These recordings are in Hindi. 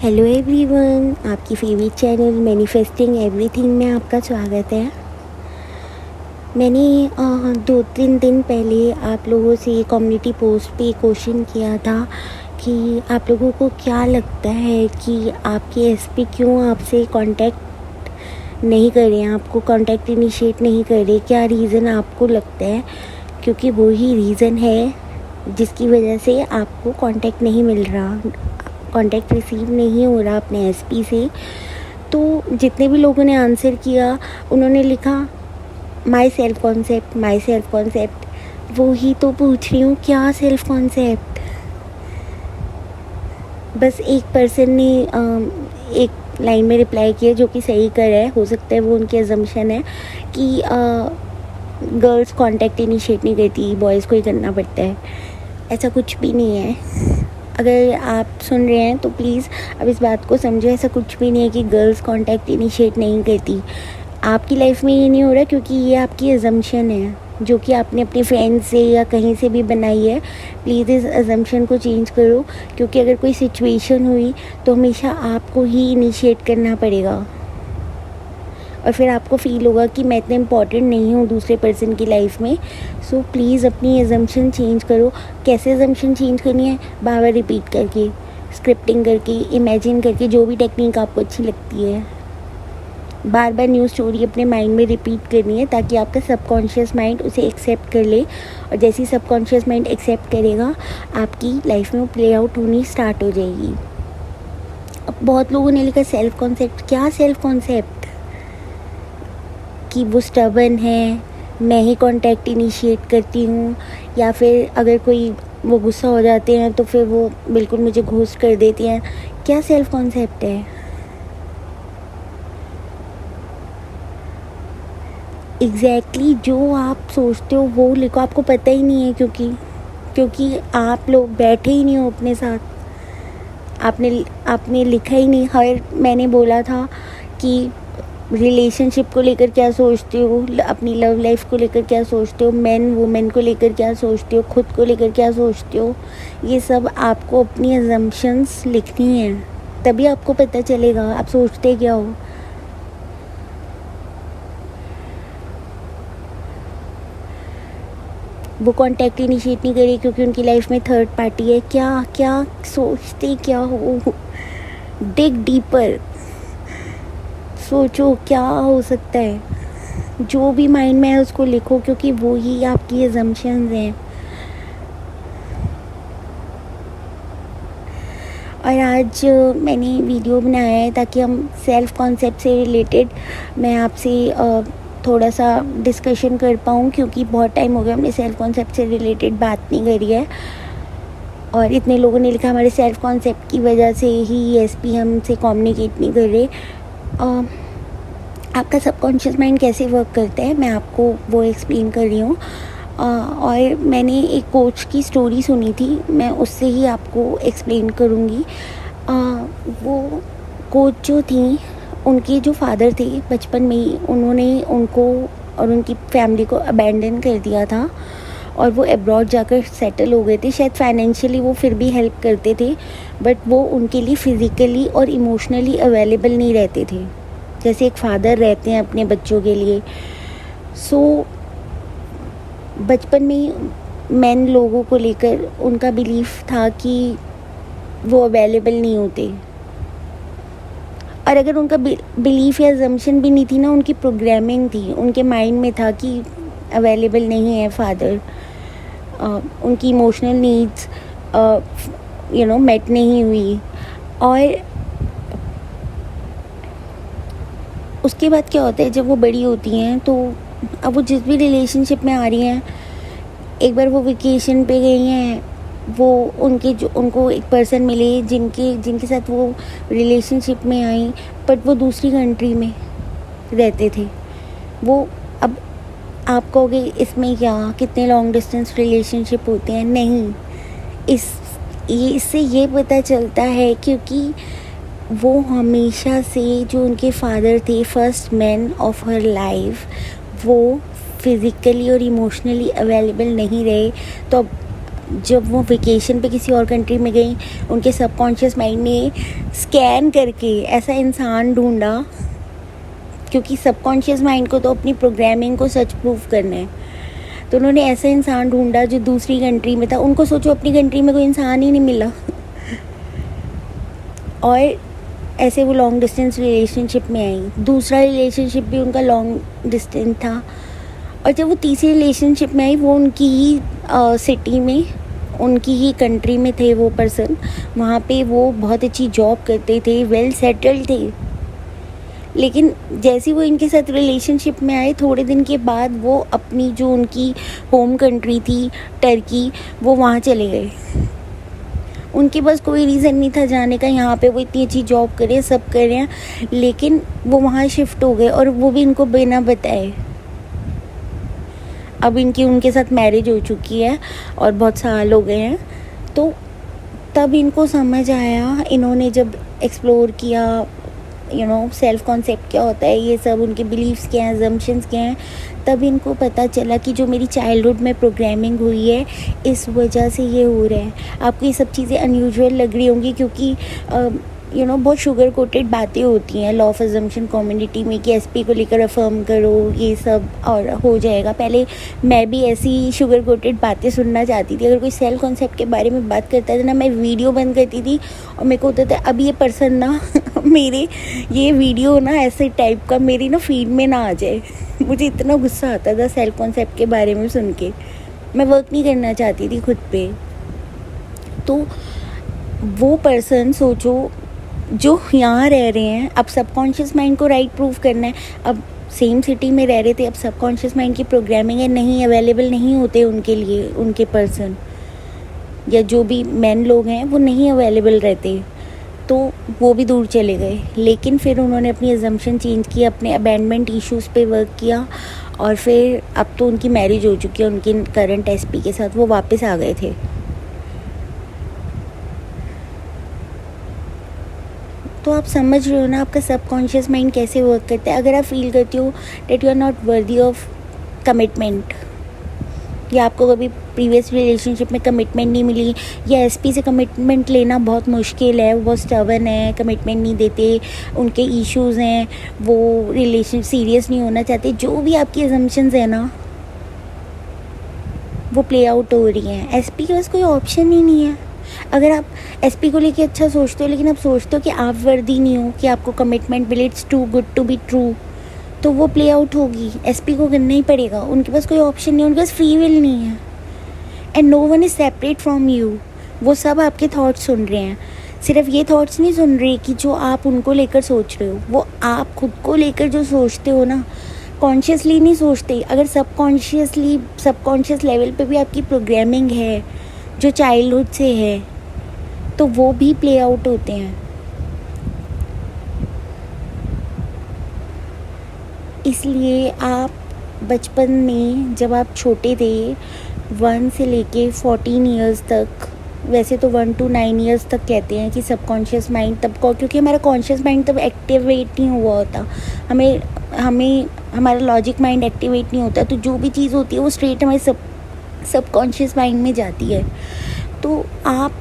हेलो एवरीवन, आपकी फेवरेट चैनल मैनिफेस्टिंग एवरीथिंग में आपका स्वागत है। मैंने 2-3 दिन पहले आप लोगों से कम्युनिटी पोस्ट पे क्वेश्चन किया था कि आप लोगों को क्या लगता है कि आपके एसपी क्यों आपसे कांटेक्ट नहीं कर रहे हैं, आपको कांटेक्ट इनिशिएट नहीं कर रहे, क्या रीज़न आपको लगता है? क्योंकि वही रीज़न है जिसकी वजह से आपको कांटेक्ट नहीं मिल रहा, कांटेक्ट रिसीव नहीं हो रहा अपने एसपी से। तो जितने भी लोगों ने आंसर किया उन्होंने लिखा माई सेल्फ कॉन्सेप्ट। वो ही तो पूछ रही हूँ, क्या सेल्फ कॉन्सेप्ट? बस एक पर्सन ने एक लाइन में रिप्लाई किया जो कि सही कर है, हो सकता है वो उनकी अजम्पशन है कि गर्ल्स कांटेक्ट इनिशिएट नहीं करती, बॉयज़ को ही करना पड़ता है। ऐसा कुछ भी नहीं है। अगर आप सुन रहे हैं तो प्लीज़ अब इस बात को समझो, ऐसा कुछ भी नहीं है कि गर्ल्स कांटेक्ट इनिशिएट नहीं करती। आपकी लाइफ में ये नहीं हो रहा क्योंकि ये आपकी अजम्पशन है जो कि आपने अपने फ्रेंड से या कहीं से भी बनाई है। प्लीज़ इस अजम्पशन को चेंज करो, क्योंकि अगर कोई सिचुएशन हुई तो हमेशा आपको ही इनिशिएट करना पड़ेगा और फिर आपको फ़ील होगा कि मैं इतना इम्पॉर्टेंट नहीं हूँ दूसरे पर्सन की लाइफ में। सो प्लीज़ अपनी अजम्पशन चेंज करो। कैसे अजम्पशन चेंज करनी है? बार बार रिपीट करके, स्क्रिप्टिंग करके, इमेजिन करके, जो भी टेक्निक आपको अच्छी लगती है। बार बार न्यू स्टोरी अपने माइंड में रिपीट करनी है ताकि आपका सबकॉन्शियस माइंड उसे एक्सेप्ट कर ले, और जैसे ही सबकॉन्शियस माइंड एक्सेप्ट करेगा आपकी लाइफ में वो प्ले आउट होनी स्टार्ट हो जाएगी। अब बहुत लोगों ने लिखा सेल्फ कॉन्सेप्ट। क्या सेल्फ कॉन्सेप्ट? कि वो स्टबर्न है, मैं ही कांटेक्ट इनिशिएट करती हूँ, या फिर अगर कोई वो गुस्सा हो जाते हैं तो फिर वो बिल्कुल मुझे घोस्ट कर देती हैं। क्या सेल्फ कॉन्सेप्ट है? एग्जैक्टली जो आप सोचते हो वो लिखो। आपको पता ही नहीं है क्योंकि आप लोग बैठे ही नहीं हो अपने साथ। आपने लिखा ही नहीं। हर मैंने बोला था कि रिलेशनशिप को लेकर क्या सोचते हो, अपनी लव लाइफ को लेकर क्या सोचते हो, मैन वुमेन को लेकर क्या सोचते हो, खुद को लेकर क्या सोचते हो, ये सब आपको अपनी अजम्पशंस लिखनी है, तभी आपको पता चलेगा आप सोचते क्या हो। वो कांटेक्ट इनिशिएट नहीं करी क्योंकि उनकी लाइफ में थर्ड पार्टी है। क्या सोचते क्या हो? डिग डीपर, सोचो क्या हो सकता है। जो भी माइंड में है उसको लिखो, क्योंकि वो ही आपकी अजम्पशंस हैं। और आज मैंने वीडियो बनाया है ताकि हम सेल्फ कॉन्सेप्ट से रिलेटेड मैं आपसे थोड़ा सा डिस्कशन कर पाऊँ, क्योंकि बहुत टाइम हो गया हमने सेल्फ कॉन्सेप्ट से रिलेटेड बात नहीं करी है। और इतने लोगों ने लिखा हमारे सेल्फ कॉन्सेप्ट की वजह से ही एसपी हमसे कम्युनिकेट नहीं कर रहे। आपका सबकॉन्शियस माइंड कैसे वर्क करता है मैं आपको वो एक्सप्लेन कर रही हूँ। और मैंने एक कोच की स्टोरी सुनी थी, मैं उससे ही आपको एक्सप्लेन करूँगी। वो कोच जो थी, उनके जो फादर थे बचपन में ही उन्होंने उनको और उनकी फैमिली को अबैंडन कर दिया था और वो अब्रॉड जाकर सेटल हो गए थे। शायद फाइनेंशियली वो फिर भी हेल्प करते थे, बट वो उनके लिए फ़िज़िकली और इमोशनली अवेलेबल नहीं रहते थे जैसे एक फ़ादर रहते हैं अपने बच्चों के लिए। सो बचपन में मैन लोगों को लेकर उनका बिलीफ था कि वो अवेलेबल नहीं होते, और अगर उनका बिलीफ या अजम्पशन भी नहीं थी ना, उनकी प्रोग्रामिंग थी, उनके माइंड में था कि अवेलेबल नहीं है फादर, उनकी इमोशनल नीड्स मेट नहीं हुई। और उसके बाद क्या होता है, जब वो बड़ी होती हैं तो अब वो जिस भी रिलेशनशिप में आ रही हैं, एक बार वो वेकेशन पे गई हैं, वो उनको एक पर्सन मिले जिनके साथ वो रिलेशनशिप में आई, बट वो दूसरी कंट्री में रहते थे। वो अब आप कहोगे इसमें क्या, कितने लॉन्ग डिस्टेंस रिलेशनशिप होते हैं? नहीं, इससे ये पता चलता है क्योंकि वो हमेशा से जो उनके फादर थे, first man of her life, वो फिज़िकली और इमोशनली अवेलेबल नहीं रहे। तो जब वो वेकेशन पे किसी और कंट्री में गई, उनके सबकॉन्शियस माइंड ने स्कैन करके ऐसा इंसान ढूंढा, क्योंकि सबकॉन्शियस माइंड को तो अपनी प्रोग्रामिंग को सच प्रूफ करना है। तो उन्होंने ऐसा इंसान ढूंढा जो दूसरी कंट्री में था। उनको सोचो अपनी कंट्री में कोई इंसान ही नहीं मिला और ऐसे वो लॉन्ग डिस्टेंस रिलेशनशिप में आई। दूसरा रिलेशनशिप भी उनका लॉन्ग डिस्टेंस था, और जब वो तीसरी रिलेशनशिप में आई, वो उनकी ही सिटी में, उनकी ही कंट्री में थे वो पर्सन। वहाँ पे वो बहुत अच्छी जॉब करते थे, वेल सेटल्ड थे। लेकिन जैसे वो इनके साथ रिलेशनशिप में आए, थोड़े दिन के बाद वो अपनी जो उनकी होम कंट्री थी टर्की, वो वहाँ चले गए। उनके पास कोई रीज़न नहीं था जाने का। यहाँ पे वो इतनी अच्छी जॉब कर रहे हैं, सब कर रहे हैं, लेकिन वो वहाँ शिफ्ट हो गए, और वो भी इनको बिना बताए। अब इनकी उनके साथ मैरिज हो चुकी है और बहुत साल हो गए हैं। तो तब इनको समझ आया, इन्होंने जब एक्सप्लोर किया सेल्फ कॉन्सेप्ट क्या होता है, ये सब उनके बिलीव्स क्या हैं, अजम्पशंस क्या हैं, तब इनको पता चला कि जो मेरी चाइल्डहुड में प्रोग्रामिंग हुई है, इस वजह से ये हो रहा है। आपको ये सब चीज़ें अनयूजुअल लग रही होंगी, क्योंकि बहुत शुगर कोटेड बातें होती हैं लॉ ऑफ अजम्पशन कम्युनिटी में कि एसपी को लेकर अफर्म करो, ये सब और हो जाएगा। पहले मैं भी ऐसी शुगर कोटेड बातें सुनना चाहती थी। अगर कोई सेल्फ कॉन्सेप्ट के बारे में बात करता था ना, मैं वीडियो बंद करती थी, और मेरे को होता था अब ये पर्सन ना मेरे ये वीडियो ना ऐसे टाइप का मेरी ना फीड में ना आ जाए। मुझे इतना गुस्सा आता था सेल्फ कॉन्सेप्ट के बारे में सुन के। मैं वर्क नहीं करना चाहती थी खुद पे। तो वो पर्सन सोचो जो यहाँ रह रहे हैं, अब सबकॉन्शियस माइंड को राइट प्रूफ करना है। अब सेम सिटी में रह रहे थे, अब सबकॉन्शियस माइंड की प्रोग्रामिंग है, नहीं अवेलेबल नहीं होते उनके लिए, उनके पर्सन या जो भी मैन लोग हैं वो नहीं अवेलेबल रहते, तो वो भी दूर चले गए। लेकिन फिर उन्होंने अपनी अजम्पशन चेंज की, अपने अबैंडनमेंट इश्यूज़ पे वर्क किया, और फिर अब तो उनकी मैरिज हो चुकी है उनके करंट एसपी के साथ, वो वापस आ गए थे। तो आप समझ रहे हो ना आपका सबकॉन्शियस माइंड कैसे वर्क करता है। अगर आप फील करती हो that you are not worthy of commitment, या आपको कभी प्रीवियस रिलेशनशिप में कमिटमेंट नहीं मिली, या एसपी से कमिटमेंट लेना बहुत मुश्किल है, वो बहुत स्टबर्न है, कमिटमेंट नहीं देते, उनके इश्यूज़ हैं, वो रिलेशन सीरियस नहीं होना चाहते, जो भी आपकी अजम्पशंस है ना वो प्ले आउट हो रही हैं। एसपी के पास कोई ऑप्शन ही नहीं है। अगर आप एसपी को लेके अच्छा सोचते हो, लेकिन आप सोचते हो कि आप वर्दी नहीं हो कि आपको कमिटमेंट मिले, it's too good to be true, तो वो प्ले आउट होगी। एसपी को करना ही पड़ेगा। उनके पास कोई ऑप्शन नहीं है, उनके पास फ्री विल नहीं है, and no one is separate from you. वो सब आपके थॉट्स सुन रहे हैं। सिर्फ ये थॉट्स नहीं सुन रहे कि जो आप उनको लेकर सोच रहे हो, वो आप खुद को लेकर जो सोचते हो ना, कॉन्शियसली नहीं सोचते। अगर सबकॉन्शियस लेवल पे भी आपकी प्रोग्रामिंग है जो चाइल्डहुड से है, तो वो भी प्ले आउट होते हैं। इसलिए आप बचपन में जब आप छोटे थे 1 से लेके 14 ईयर्स तक, वैसे तो 1 to 9 ईयर्स तक कहते हैं कि सबकॉन्शियस माइंड तब को, क्योंकि हमारा कॉन्शियस माइंड तब एक्टिवेट नहीं हुआ होता, हमें हमारा लॉजिक माइंड एक्टिवेट नहीं होता, तो जो भी चीज़ होती है वो स्ट्रेट हमारे सबकॉन्शियस माइंड में जाती है। तो आप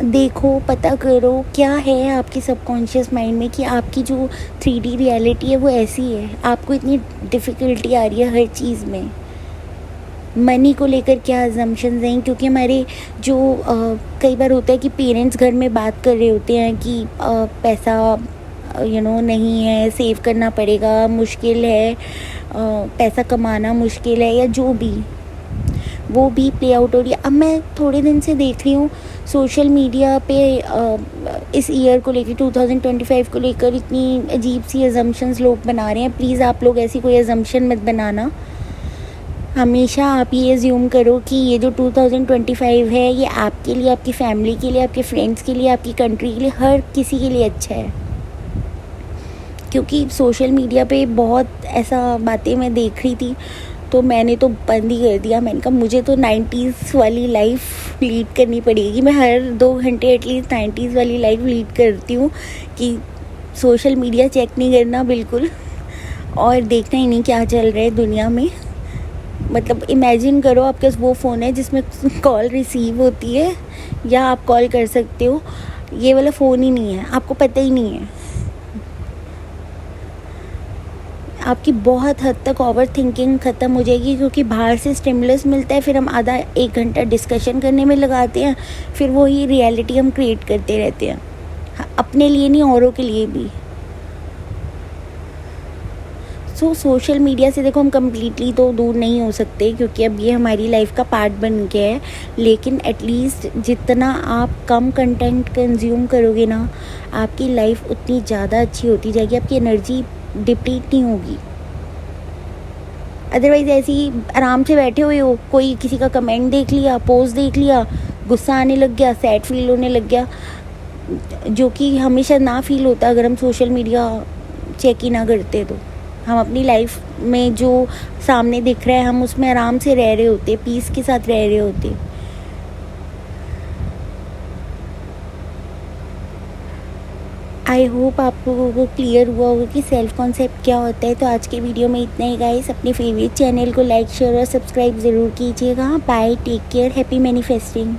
देखो, पता करो क्या है आपके सबकॉन्शियस माइंड में, कि आपकी जो 3D रियलिटी है वो ऐसी है। आपको इतनी डिफ़िकल्टी आ रही है हर चीज़ में। मनी को लेकर क्या अजम्पशंस हैं, क्योंकि हमारे जो कई बार होता है कि पेरेंट्स घर में बात कर रहे होते हैं कि पैसा नहीं है, सेव करना पड़ेगा, मुश्किल है, पैसा कमाना मुश्किल है, या जो भी, वो भी प्ले आउट हो रही है। अब मैं थोड़े दिन से देख रही हूँ सोशल मीडिया पे इस ईयर को लेकर 2025 को लेकर इतनी अजीब सी अजम्पशंस लोग बना रहे हैं। प्लीज़ आप लोग ऐसी कोई अजम्पशन मत बनाना। हमेशा आप ये एज्यूम करो कि ये जो 2025 है ये आपके लिए, आपकी फैमिली के लिए, आपके फ्रेंड्स के लिए, आपकी कंट्री के लिए, हर किसी के लिए अच्छा है। क्योंकि सोशल मीडिया पे बहुत ऐसा बातें मैं देख रही थी, तो मैंने तो बंद ही कर दिया। मैंने कहा मुझे तो 90s वाली लाइफ लीड करनी पड़ेगी। मैं हर 2 घंटे एटलीस्ट 90s वाली लाइफ लीड करती हूँ कि सोशल मीडिया चेक नहीं करना बिल्कुल, और देखना ही नहीं क्या चल रहा है दुनिया में। मतलब इमेजिन करो आपके पास वो फ़ोन है जिसमें कॉल रिसीव होती है या आप कॉल कर सकते हो, ये वाला फ़ोन ही नहीं है, आपको पता ही नहीं है। आपकी बहुत हद तक ओवर थिंकिंग ख़त्म हो जाएगी, क्योंकि बाहर से स्टिमुलस मिलता है, फिर हम आधा 1 घंटा डिस्कशन करने में लगाते हैं, फिर वही रियलिटी हम क्रिएट करते रहते हैं, अपने लिए नहीं औरों के लिए भी। सोशल मीडिया से देखो हम कम्प्लीटली तो दूर नहीं हो सकते, क्योंकि अब ये हमारी लाइफ का पार्ट बन गया है, लेकिन एटलीस्ट जितना आप कम कंटेंट कंज्यूम करोगे ना, आपकी लाइफ उतनी ज़्यादा अच्छी होती जाएगी, आपकी एनर्जी डिप्लीट नहीं होगी। अदरवाइज़ ऐसे ही आराम से बैठे हुए हो, कोई किसी का कमेंट देख लिया, पोस्ट देख लिया, गुस्सा आने लग गया, सैड फील होने लग गया, जो कि हमेशा ना फील होता अगर हम सोशल मीडिया चेक ही ना करते। तो हम अपनी लाइफ में जो सामने दिख रहा है हम उसमें आराम से रह रहे होते, पीस के साथ रह रहे होते। आई होप आपको वो क्लियर हुआ होगा कि सेल्फ कॉन्सेप्ट क्या होता है। तो आज के वीडियो में इतना ही गाइस। अपने फेवरेट चैनल को लाइक शेयर और सब्सक्राइब ज़रूर कीजिएगा। Bye, take care, happy manifesting.